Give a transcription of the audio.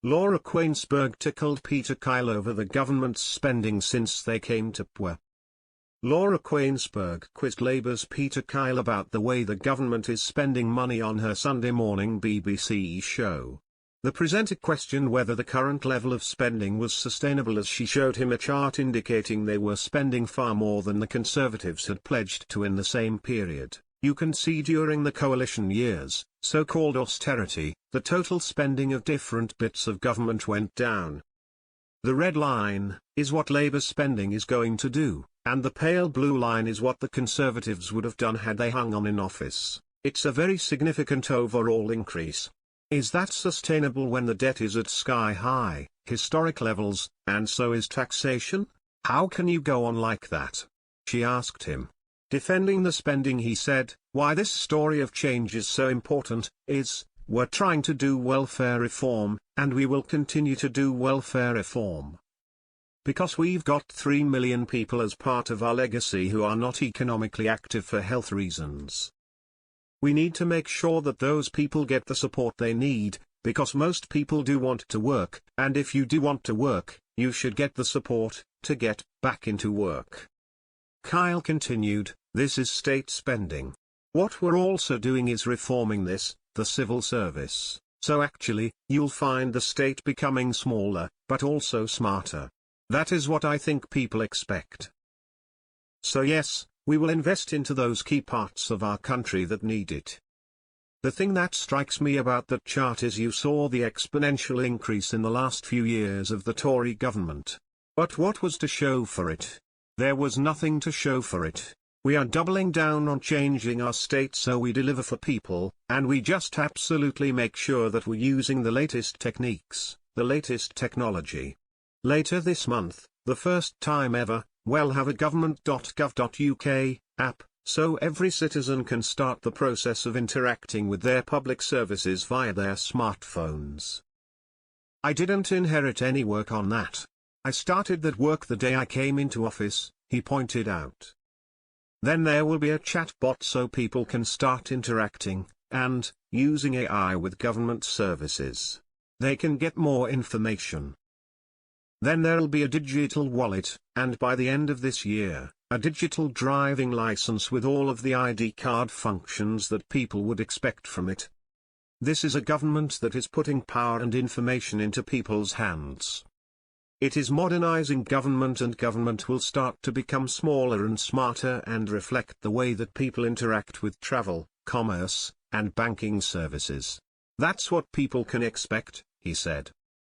Laura Kuenssberg tickled Peter Kyle over the government's spending since they came to power. Laura Kuenssberg quizzed Labour's Peter Kyle about the way the government is spending money on her Sunday morning BBC show. The presenter questioned whether the current level of spending was sustainable as she showed him a chart indicating they were spending far more than the Conservatives had pledged to in the same period. You can see during the coalition years, so-called austerity, the total spending of different bits of government went down. The red line is what Labour's spending is going to do, and the pale blue line is what the Conservatives would have done had they hung on in office. It's a very significant overall increase. Is that sustainable when the debt is at sky-high, historic levels, and so is taxation? How can you go on like that? She asked him. Defending the spending, he said, why this story of change is so important, is, we're trying to do welfare reform, and we will continue to do welfare reform. Because we've got 3 million people as part of our legacy who are not economically active for health reasons. We need to make sure that those people get the support they need, because most people do want to work, and if you do want to work, you should get the support to get back into work. Kyle continued, this is state spending. What we're also doing is reforming this, the civil service, so actually, you'll find the state becoming smaller, but also smarter. That is what I think people expect. So yes, we will invest into those key parts of our country that need it. The thing that strikes me about that chart is you saw the exponential increase in the last few years of the Tory government. But what was to show for it? There was nothing to show for it. We are doubling down on changing our state so we deliver for people, and we just absolutely make sure that we're using the latest techniques, the latest technology. Later this month, the first time ever, we'll have a government.gov.uk app, so every citizen can start the process of interacting with their public services via their smartphones. I didn't inherit any work on that. I started that work the day I came into office, he pointed out. Then there will be a chatbot so people can start interacting, and, using AI with government services. They can get more information. Then there'll be a digital wallet, and by the end of this year, a digital driving license with all of the ID card functions that people would expect from it. This is a government that is putting power and information into people's hands. It is modernizing government, and government will start to become smaller and smarter and reflect the way that people interact with travel, commerce, and banking services. That's what people can expect, he said.